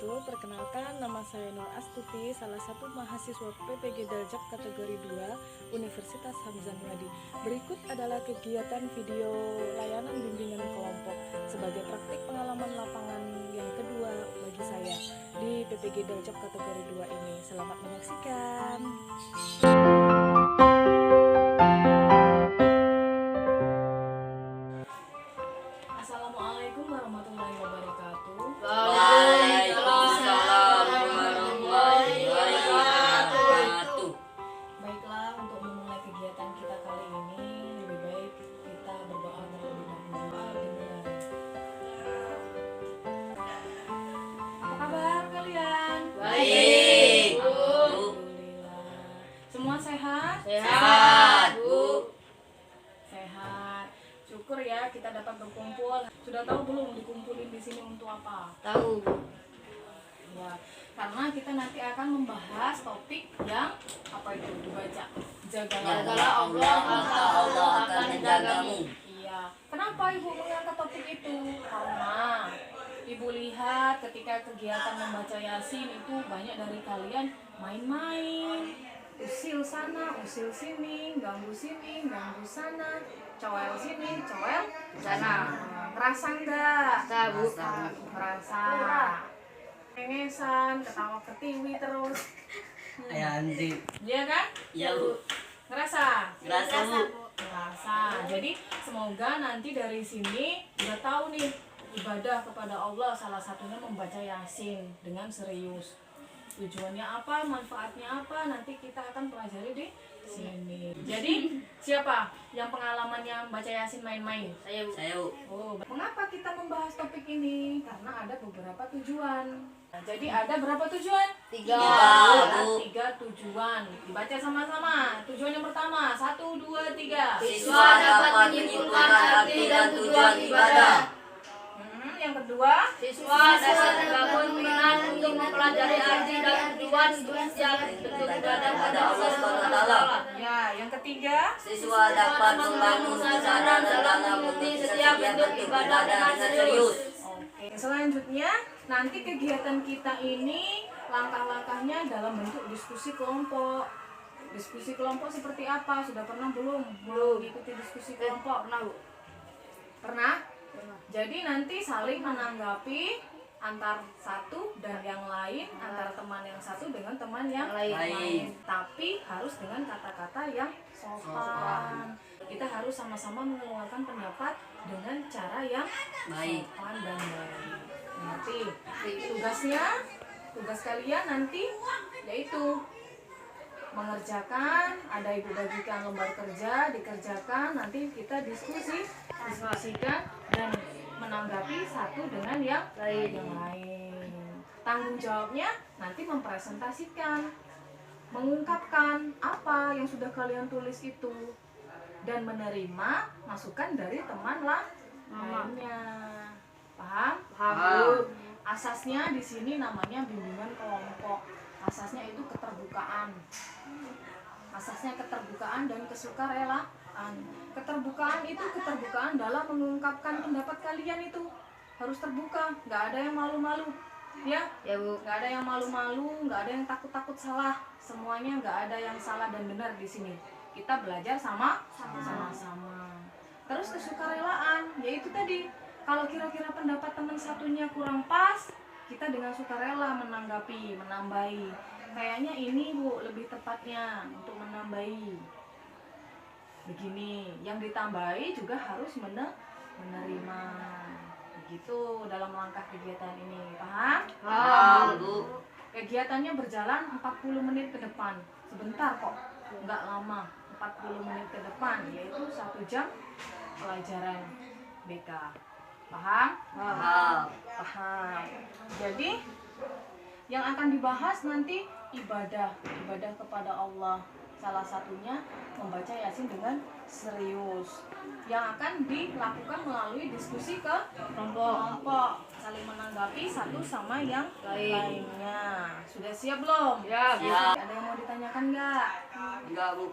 wabarakatuh. Perkenalkan, nama saya Nur Astuti, salah satu mahasiswa PPG Daljak kategori 2 Universitas Hamzah Madi. Berikut adalah kegiatan video layanan bimbingan kelompok sebagai praktik pengalaman lapangan yang kedua bagi saya di PPG Daljak kategori 2 ini. Selamat menyaksikan. Assalamualaikum warahmatullahi wabarakatuh. Waalaikumsalam warahmatullahi wabarakatuh. Baiklah, untuk memulai kegiatan kita kali ini, lebih baik kita berdoa terlebih dahulu. Apa kabar kalian? Baik, Bu. Alhamdulillah. Semua sehat? Sehat, Bu. Sehat. Syukur ya kita dapat berkumpul. Sudah tahu belum dikumpulin di sini untuk apa? Tahu. Ya, karena kita nanti akan membahas topik yang apa itu dibaca. Jagalah Allah, maka Allah akan menjagamu. Iya. Kenapa Ibu mengangkat topik itu? Karena Ibu lihat ketika kegiatan membaca Yasin itu banyak dari kalian main-main, usil sana, usil sini, ganggu sana, cowel sini, cowel sana. Ngerasa enggak? Tahu. Ngerasa. Kengesan, ketawa ketiwi terus. Ya, anjing. Iya kan? Ya, Bu. Ngerasa? Ngerasa, Bu. Ngerasa. Jadi semoga nanti dari sini udah tahu nih ibadah kepada Allah salah satunya membaca Yasin dengan serius. Tujuannya apa, manfaatnya apa, nanti kita akan pelajari di sini. Jadi siapa yang pengalamannya membaca Yasin main-main? Saya, Bu. Oh, mengapa kita membahas topik ini? Karena ada beberapa tujuan. Nah, jadi ada berapa tujuan? Tiga, Ada Bu. 3 tujuan. Dibaca sama-sama. Tujuan yang pertama, 1, 2, 3. Siswa dapat menyimpulkan arti dan tujuan ibadah. Yang kedua, Siswa dapat membangun minat untuk mempelajari arti dan tujuan setiap bentuk ibadah pada Allah SWT. ya, yang ketiga, Siswa dapat membangun kesadaran dalam mengikuti setiap bentuk ibadah dengan serius. oke. Selanjutnya, nanti kegiatan kita ini langkah-langkahnya dalam bentuk diskusi kelompok. Diskusi kelompok seperti apa? Sudah pernah belum mengikuti diskusi kelompok? Pernah? Jadi nanti saling menanggapi antar satu dan yang lain, antara teman yang satu dengan teman yang lain. Tapi harus dengan kata-kata yang sopan. Kita harus sama-sama mengeluarkan pendapat dengan cara yang Baik. sopan dan baik. Nanti tugas kalian nanti yaitu mengerjakan, ada ibu bagikan lembar kerja, dikerjakan, nanti kita diskusikan dan menanggapi satu dengan yang lain. Tanggung jawabnya nanti mempresentasikan, mengungkapkan apa yang sudah kalian tulis itu dan menerima masukan dari teman lainnya. Paham? Paham. Asasnya di sini namanya bimbingan kelompok. Asasnya itu keterbukaan. Asasnya keterbukaan dan kesukarelaan. Keterbukaan itu keterbukaan dalam mengungkapkan pendapat kalian itu harus terbuka, nggak ada yang malu-malu, ya? Ya, Bu. Nggak ada yang malu-malu, nggak ada yang takut-takut salah. Semuanya nggak ada yang salah dan benar di sini. Kita belajar sama-sama. Terus kesukarelaan, yaitu tadi kalau kira-kira pendapat teman satunya kurang pas, kita dengan sukarela menanggapi, menambahi. Kayaknya ini Bu lebih tepatnya untuk menambahi. Begini, yang ditambahi juga harus menerima. Begitu dalam langkah kegiatan ini. Paham? Paham, Bu. Kegiatannya berjalan 40 menit ke depan. Sebentar kok, nggak lama. 40 menit ke depan, yaitu 1 jam pelajaran BK. Paham? Paham. Paham. Jadi yang akan dibahas nanti ibadah kepada Allah. Salah satunya membaca Yasin dengan serius. Yang akan dilakukan melalui diskusi ke kelompok, saling menanggapi satu sama yang lainnya. Sudah siap belum? Ya, siap. Ada yang mau ditanyakan nggak? Enggak, Bu.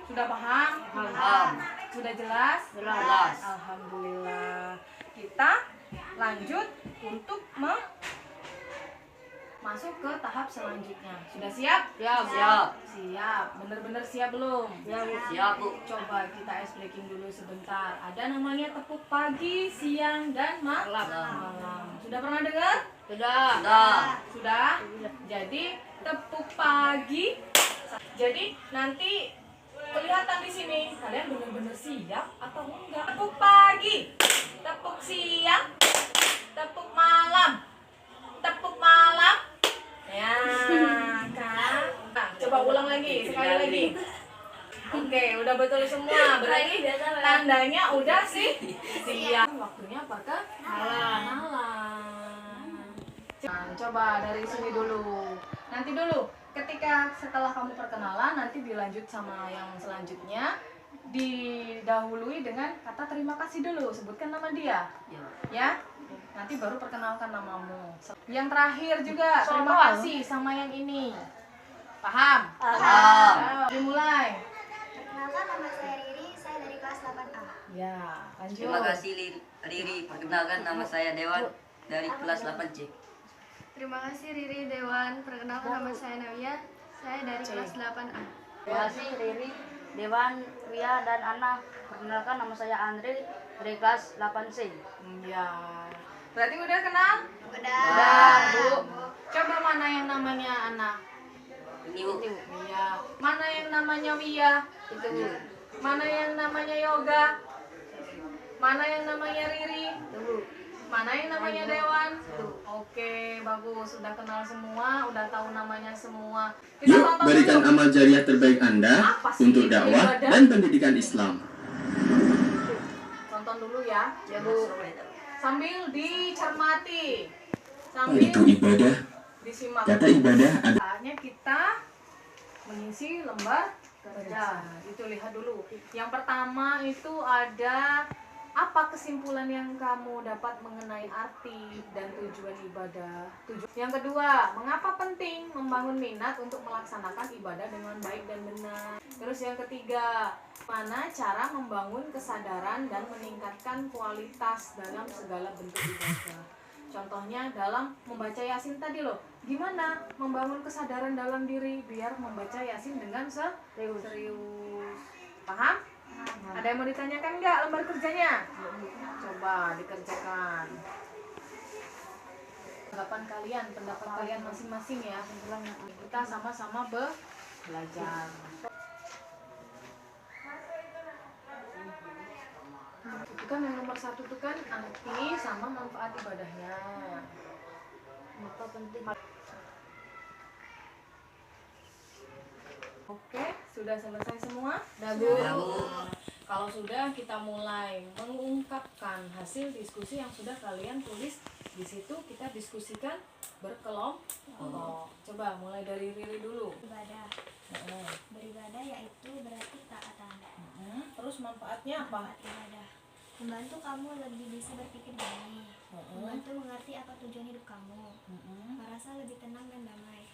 Sudah paham? Paham. Sudah jelas? Jelas. Alhamdulillah. Kita lanjut untuk masuk ke tahap selanjutnya. Sudah siap? Siap. Siap. Siap. Bener-bener siap belum? Siap, Bu. Coba kita ice breaking dulu sebentar. Ada namanya tepuk pagi, siang, dan malam. Sudah pernah dengar? Sudah. Sudah? Jadi tepuk pagi. Jadi nanti kelihatan di sini kalian benar-benar siap atau enggak. Tepuk pagi, tepuk siang, tepuk malam, tepuk malam. Ya, kan? Nah, coba ulang lagi, sekali lagi. Oke, udah betul semua. Berarti tandanya udah sih siap. Waktunya apakah? Malam. Coba dari sini dulu. Nanti dulu, ketika setelah kamu perkenalan, nanti dilanjut sama yang selanjutnya. Didahului dengan kata terima kasih dulu. Sebutkan nama dia. Ya. Nanti baru perkenalkan namamu. Yang terakhir juga terima kasih sama yang ini. Paham? Paham. Ayo, dimulai. Perkenalkan, nama saya Riri, saya dari kelas 8A. Ya, lanjut. Terima kasih Riri. Perkenalkan nama saya Dewan dari kelas 8C. Terima kasih Riri Dewan, perkenalkan nama saya Nawia, saya dari kelas 8A. Terima kasih Riri, Dewan, Ria, dan Ana. Perkenalkan nama saya Andre dari kelas 8C. Ya. Berarti udah kenal? Udah. Bu. Coba mana yang namanya anak? Ini Bu. Iya. Mana yang namanya Wia? Itu Bu. Mana yang namanya Yoga? Mana yang namanya Riri? Itu Bu. Mana yang namanya Dewan? Oke, bagus. Sudah kenal semua, udah tahu namanya semua. Kita Yuk, tonton berikan dulu. amal jariah terbaik Anda Apa sih untuk dakwah ibadah? dan pendidikan Islam. Tonton dulu ya. Ya Bu. Sambil dicermati. Apa Sambil itu ibadah? disimak. Kata ibadah ada Saatnya kita mengisi lembar kerja. Itu lihat dulu. Yang pertama itu ada apa kesimpulan yang kamu dapat mengenai arti dan tujuan ibadah. Yang kedua, mengapa penting membangun minat untuk melaksanakan ibadah dengan baik dan benar. Terus yang ketiga, mana cara membangun kesadaran dan meningkatkan kualitas dalam segala bentuk ibadah. Contohnya dalam membaca Yasin tadi loh. Gimana membangun kesadaran dalam diri biar membaca Yasin dengan serius. Paham? Ada yang mau ditanyakan nggak lembar kerjanya? Coba dikerjakan. Tanggapan kalian, pendapat kalian masing-masing ya. Kita sama-sama belajar. Itu kan yang nomor 1 tuh kan arti sama manfaat ibadahnya. Maka penting. Oke, sudah selesai semua? Dah, Bu. Ya, Bu. Kalau sudah, kita mulai mengungkapkan hasil diskusi yang sudah kalian tulis. Di situ kita diskusikan berkelompok. Coba mulai dari Riri dulu. Ibadah. Beribadah yaitu berarti taatan. Terus manfaatnya apa? Manfaat ibadah. Membantu kamu lebih bisa berpikir jernih. Membantu mengerti apa tujuan hidup kamu. Merasa lebih tenang dan damai.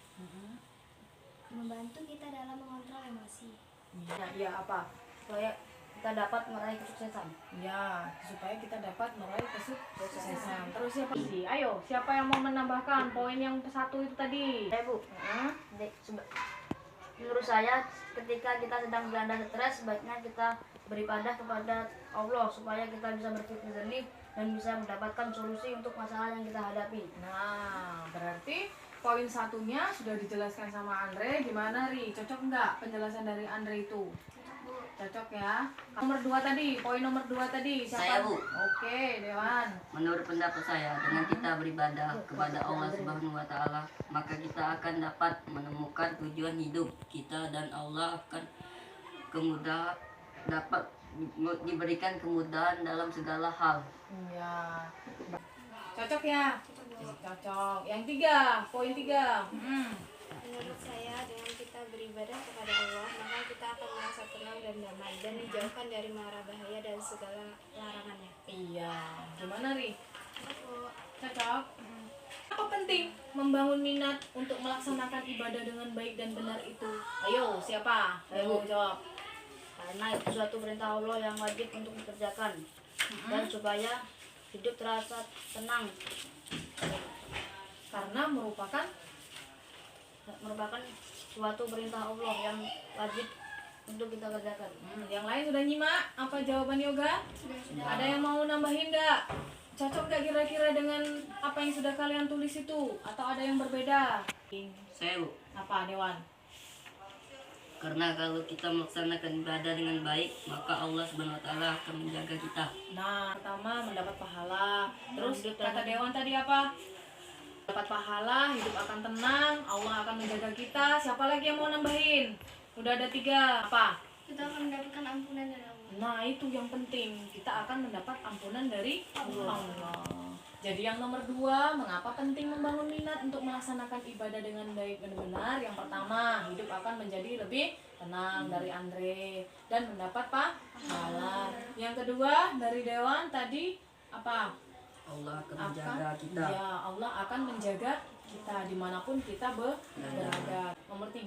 Membantu kita dalam mengontrol emosi. Ya apa? Supaya kita dapat meraih kesuksesan. Ya, supaya kita dapat meraih kesuksesan. Terus siapa sih? Ayo, siapa yang mau menambahkan poin yang 1 itu tadi? Bu. Menurut saya, ketika kita sedang dilanda stres, sebaiknya kita beribadah kepada Allah supaya kita bisa berpikir jernih dan bisa mendapatkan solusi untuk masalah yang kita hadapi. Nah, berarti poin 1-nya sudah dijelaskan sama Andre. Gimana, Ri? Cocok nggak penjelasan dari Andre itu? Cocok ya. Nomor 2 tadi, poin nomor 2 tadi siapa? Saya, Bu. Oke, Dewan. Menurut pendapat saya, dengan kita beribadah kepada Allah Subhanahu wa Ta'ala, maka kita akan dapat menemukan tujuan hidup kita dan Allah akan dapat diberikan kemudahan dalam segala hal. Ya. Cocok ya? Cocok. Yang 3, poin 3. Menurut saya, dengan kita beribadah kepada Allah, maka kita akan merasa tenang dan damai dan dijauhkan dari mara bahaya dan segala larangannya. Iya. Gimana, Ri? Cocok? Apa penting membangun minat untuk melaksanakan ibadah dengan baik dan benar itu? Ayo, siapa? Ayo, jawab. Karena itu suatu perintah Allah yang wajib untuk dikerjakan dan supaya hidup terasa tenang. Karena merupakan merupakan suatu perintah Allah yang wajib untuk kita kerjakan. Yang lain sudah nyimak apa jawaban yoga? Ada yang mau nambahin nggak? Cocok nggak kira-kira dengan apa yang sudah kalian tulis itu? Atau ada yang berbeda? Saya Bu, Apa Dewan? karena kalau kita melaksanakan ibadah dengan baik, maka Allah Subhanahu wa taala akan menjaga kita. Nah, pertama mendapat pahala. Terus kata Dewan tadi apa? Dapat pahala, hidup akan tenang, Allah akan menjaga kita. Siapa lagi yang mau nambahin? Udah ada 3. Apa? Kita akan mendapatkan ampunan dari Allah. Nah, itu yang penting. Kita akan mendapat ampunan dari Allah. Jadi yang nomor 2, mengapa penting membangun minat untuk melaksanakan ibadah dengan baik dan benar? Yang pertama, hidup akan menjadi lebih tenang dari Andre dan mendapat pahala. Yang kedua, dari Dewan tadi apa? Allah akan menjaga kita. Ya, Allah akan menjaga kita dimanapun kita berada. Nomor 3,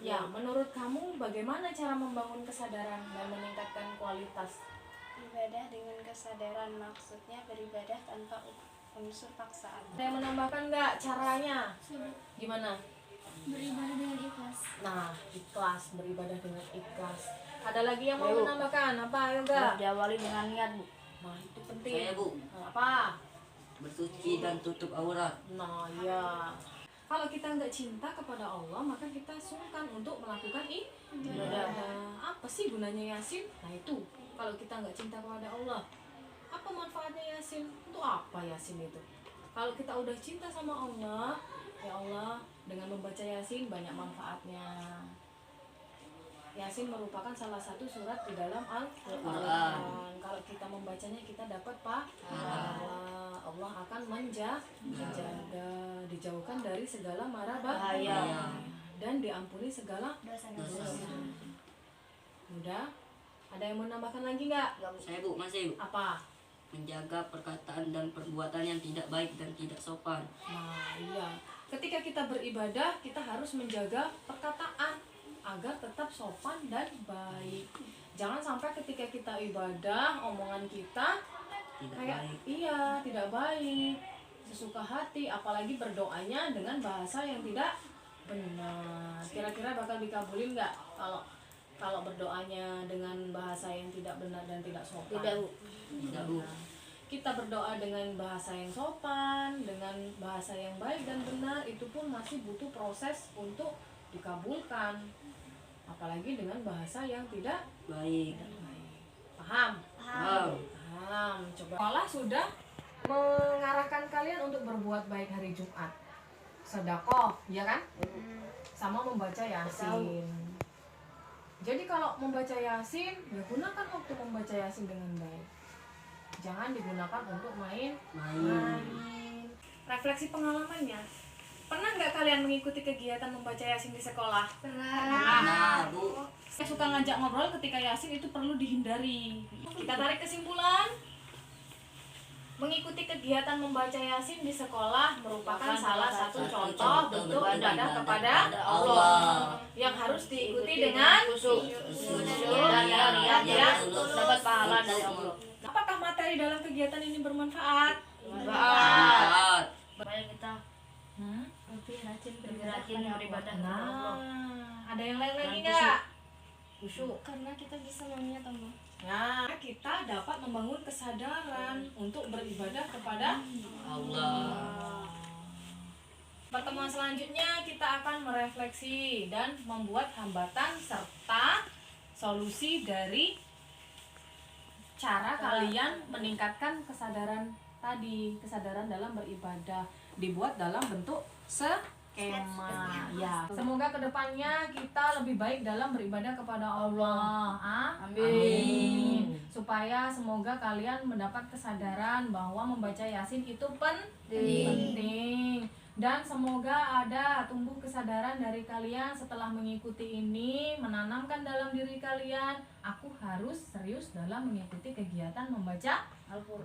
ya, menurut kamu bagaimana cara membangun kesadaran dan meningkatkan kualitas? Ibadah dengan kesadaran, maksudnya beribadah tanpa unsur paksaan. Ada yang menambahkan nggak caranya? Gimana? Beribadah dengan ikhlas. Nah, ikhlas, beribadah dengan ikhlas. Ada lagi yang mau menambahkan? Apa, ayo Harus enggak? diawali dengan niat, Bu. Nah, itu penting. Saya Bu, Nah, apa? bersuci dan tutup aurat. Nah, ya. Kalau kita nggak cinta kepada Allah, maka kita sungkan untuk melakukan ibadah. Apa sih gunanya Yasin? Nah, itu. Kalau kita nggak cinta kepada Allah, apa manfaatnya Yasin? Untuk apa Yasin itu? Kalau kita udah cinta sama Allah, ya Allah, dengan membaca Yasin banyak manfaatnya. Yasin merupakan salah satu surat di dalam Al-Quran. Kalau kita membacanya kita dapat pahala. Allah akan menjaga, dijauhkan dari segala mara bahaya dan diampuni segala dosa. Udah? Ada yang mau nambahkan lagi nggak? Saya Bu, masih Bu. Apa? Menjaga perkataan dan perbuatan yang tidak baik dan tidak sopan. Nah, iya. Ketika kita beribadah, kita harus menjaga perkataan agar tetap sopan dan baik. Jangan sampai ketika kita ibadah, omongan kita Tidak kayak baik. tidak baik, sesuka hati, apalagi berdoanya dengan bahasa yang tidak benar. Kira-kira bakal dikabulin nggak kalau berdoanya dengan bahasa yang tidak benar dan tidak sopan? Tidak, Bu. Tidak Bu. Kita berdoa dengan bahasa yang sopan, dengan bahasa yang baik dan benar, itu pun masih butuh proses untuk dikabulkan. Apalagi dengan bahasa yang tidak Baik. baik. Paham? Wow. Paham. Coba. Sekolah sudah mengarahkan kalian untuk berbuat baik hari Jumat. Sedekah, ya kan? Sama membaca Yasin. Jadi kalau membaca Yasin, ya gunakan waktu membaca Yasin dengan baik. Jangan digunakan untuk main. Refleksi pengalamannya. Pernah nggak kalian mengikuti kegiatan membaca Yasin di sekolah? Nah, Bu. Saya suka ngajak ngobrol ketika Yasin itu perlu dihindari. Kita tarik kesimpulan. Mengikuti kegiatan membaca Yasin di sekolah merupakan salah satu contoh bentuk ibadah kepada Allah yang harus diikuti dengan khusyuk dan niat ya dapat pahala dari Allah. Apakah materi dalam kegiatan ini bermanfaat? Saat. Supaya kita lebih rajin beribadah kepada Allah. Nah, ada yang lain lagi Dan nggak? Khusyuk. Karena kita bisa mengingat Allah. Nah, kita dapat membangun kesadaran untuk beribadah kepada Allah. Pertemuan selanjutnya kita akan merefleksi dan membuat hambatan serta solusi dari cara kalian meningkatkan kesadaran tadi, kesadaran dalam beribadah dibuat dalam bentuk skema. Ya, semoga kedepannya kita lebih baik dalam beribadah kepada Allah. Amin. Supaya semoga kalian mendapat kesadaran bahwa membaca Yasin itu penting. Dan semoga ada tumbuh kesadaran dari kalian setelah mengikuti ini, menanamkan dalam diri kalian, aku harus serius dalam mengikuti kegiatan membaca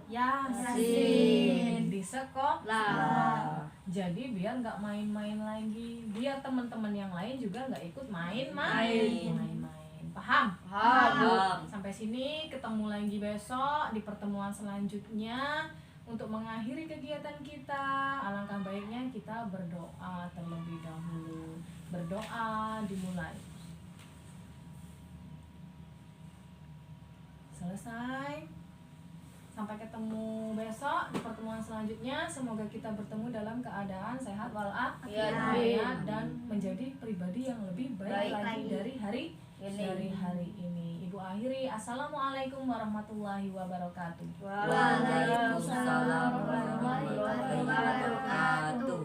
Yasin di sekolah. Jadi biar nggak main-main lagi, biar teman-teman yang lain juga nggak ikut main-main. Paham? Paham. Sampai sini, ketemu lagi besok di pertemuan selanjutnya. Untuk mengakhiri kegiatan kita, alangkah baiknya kita berdoa terlebih dahulu. Berdoa dimulai. Selesai. Sampai ketemu besok di pertemuan selanjutnya. Semoga kita bertemu dalam keadaan sehat walafiat dan menjadi pribadi yang lebih baik lagi dari hari ini. Ibu akhiri, assalamualaikum warahmatullahi wabarakatuh. Waalaikumsalam warahmatullahi wabarakatuh.